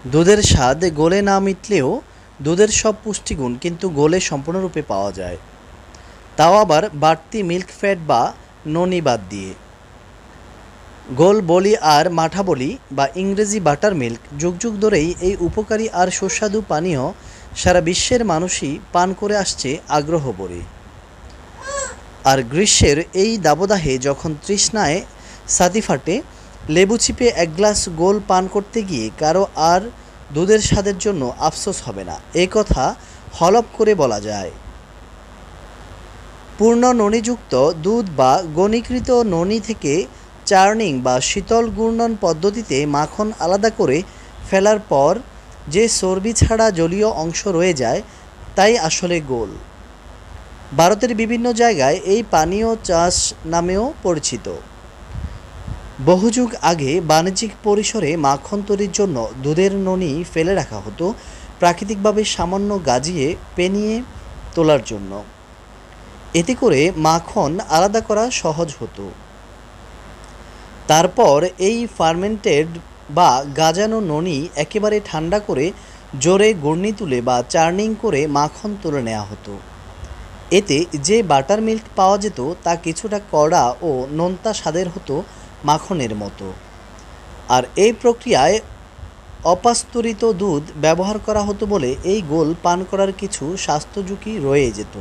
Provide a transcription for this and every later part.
দুধের স্বাদ গোলে না মিটলেও দুধের সব পুষ্টিগুণ কিন্তু গোলে সম্পূর্ণরূপে পাওয়া যায়, তাও আবার বাড়তি মিল্ক ফ্যাট বা ননি বাদ দিয়ে। গোল বলি আর মাঠা বলি বা ইংরেজি বাটার মিল্ক যুগ যুগ ধরেই এই উপকারী আর সুস্বাদু পানীয় সারা বিশ্বের মানুষই পান করে আসছে আগ্রহ ভরে। আর গ্রীষ্মের এই দাবদাহে যখন তৃষ্ণায় ছাতি ফাটে, লেবু চিপে এক গ্লাস গোল পান করতে গিয়ে কারো আর দুধের স্বাদের জন্য আফসোস হবে না, এ কথা হলফ করে বলা যায়। পূর্ণ ননিযুক্ত দুধ বা গণীকৃত ননি থেকে চার্নিং বা শীতল ঘূর্ণন পদ্ধতিতে মাখন আলাদা করে ফেলার পর যে চর্বি ছাড়া জলীয় অংশ রয়ে যায় তাই আসলে গোল। ভারতের বিভিন্ন জায়গায় এই পানীয় চাষ নামেও পরিচিত। বহু যুগ আগে বাণিজ্যিক পরিসরে মাখন তৈরির জন্য দুধের ননি ফেলে রাখা হতো প্রাকৃতিকভাবে সামান্য গাজিয়ে পেনিয়ে তোলার জন্য। এতে করে মাখন আলাদা করা সহজ হতো। তারপর এই ফার্মেন্টেড বা গাজানো ননি একেবারে ঠান্ডা করে জোরে গড়নি তুলে বা চার্নিং করে মাখন তুলে নেওয়া হতো। এতে যে বাটার মিল্ক পাওয়া যেত তা কিছুটা কড়া ও নোনতা স্বাদের হতো, মাখনের মতো। আর এই প্রক্রিয়ায় অপাস্তুরিত দুধ ব্যবহার করা হতো বলে এই গোল পান করার কিছু স্বাস্থ্য ঝুঁকি রয়ে যেত।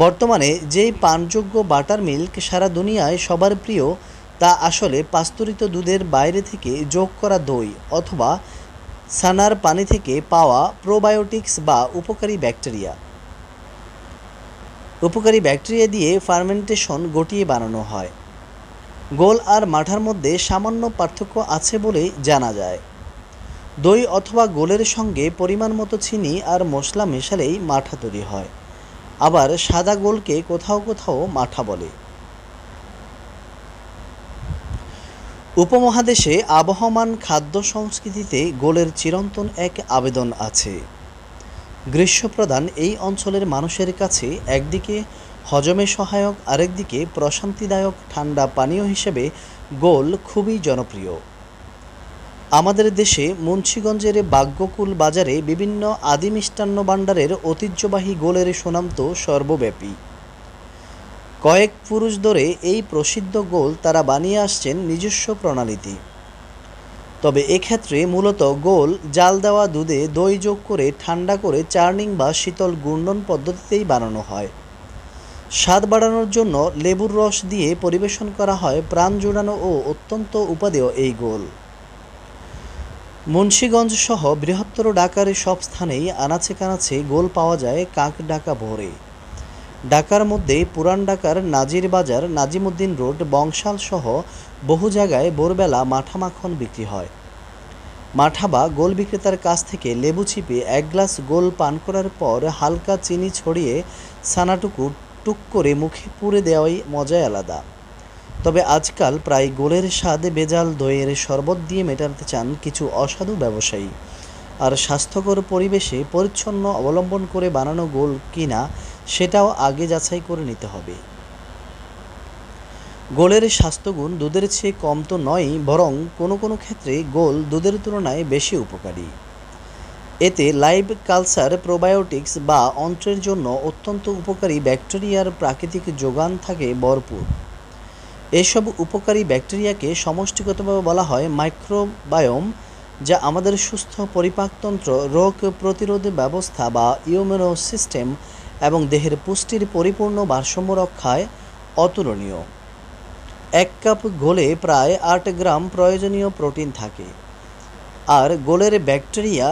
বর্তমানে যেই পানযোগ্য বাটার মিল্ক সারা দুনিয়ায় সবার প্রিয় তা আসলে পাস্তুরিত দুধের বাইরে থেকে যোগ করা দই অথবা ছানার পানি থেকে পাওয়া প্রোবায়োটিক্স বা উপকারী ব্যাকটেরিয়া দিয়ে ফার্মেন্টেশন ঘটিয়ে বানানো হয়। গোল আর মাঠার মধ্যে সামান্য পার্থক্য আছে বলেই জানা যায়। দই অথবা গোলের সঙ্গে পরিমাণ মতো চিনি আর মশলা মেশালেই মাঠা তৈরি হয়, আবার সাদা গোলকে কোথাও কোথাও মাঠা বলে। উপমহাদেশে আবহমান খাদ্য সংস্কৃতিতে গোলের চিরন্তন এক আবেদন আছে। গ্রীষ্মপ্রধান এই অঞ্চলের মানুষের কাছে একদিকে হজমে সহায়ক, আরেকদিকে প্রশান্তিদায়ক ঠান্ডা পানীয় হিসেবে গোল খুবই জনপ্রিয়। আমাদের দেশে মুন্সিগঞ্জের বাগ্যকুল বাজারে বিভিন্ন আদি মিষ্টান্ন ভাণ্ডারের ঐতিহ্যবাহী গোলের সুনাম তো সর্বব্যাপী। কয়েক পুরুষ ধরে এই প্রসিদ্ধ গোল তারা বানিয়ে আসছেন নিজস্ব প্রণালীতে। তবে এক্ষেত্রে মূলত গোল জাল দেওয়া দুধে দই যোগ করে ঠান্ডা করে চার্নিং বা শীতল ঘূর্ণন পদ্ধতিতেই বানানো হয়। স্বাদ বাড়ানোর জন্য লেবুর রস দিয়ে পরিবেশন করা হয় প্রাণ জোড়ানো ও অত্যন্ত উপাদেয় এই গোল। মুন্সিগঞ্জ সহ বৃহত্তর ঢাকার সব স্থানেই আনাচে কানাচে গোল পাওয়া যায় কাক ডাকা ভোরে। ঢাকার মধ্যে পুরান ঢাকার নাজির বাজার, নাজিমুদ্দিন রোড, বংশাল সহ বহু জায়গায় ভোরবেলা মাঠা মাখন বিক্রি হয়। মাঠা বা গোল বিক্রেতার কাছ থেকে লেবু চিপে এক গ্লাস গোল পান করার পর হালকা চিনি ছড়িয়ে ছানাটুকু টুক করে মুখে পুরে দেওয়াই মজাই আলাদা। তবে আজকাল প্রায় গোলের স্বাদে ভেজাল দইয়ের শরবত দিয়ে মেটাতে চান কিছু অসাধু ব্যবসায়ী। আর স্বাস্থ্যকর পরিবেশে পরিচ্ছন্ন অবলম্বন করে বানানো গোল কিনা সেটাও আগে যাচাই করে নিতে হবে। গোলের স্বাস্থ্যগুণ দুধের চেয়ে কম তো নয়, বরং কোনো কোনো ক্ষেত্রে গোল দুধের তুলনায় বেশি উপকারী। এতে লাইভ কালচার, প্রোবায়োটিক্স বা অন্ত্রের জন্য অত্যন্ত উপকারী ব্যাকটেরিয়ার প্রাকৃতিক যোগান থাকে ভরপুর। এসব উপকারী ব্যাকটেরিয়াকে সমষ্টিগতভাবে বলা হয় মাইক্রোবায়োম, যা আমাদের সুস্থ পরিপাকতন্ত্র, রোগ প্রতিরোধ ব্যবস্থা বা ইমিউনো সিস্টেম এবং দেহের পুষ্টির পরিপূর্ণ ভারসাম্য রক্ষায় অতুলনীয়। এক কাপ গোলে প্রায় 8 গ্রাম প্রয়োজনীয় প্রোটিন থাকে। আর গোলের ব্যাকটেরিয়া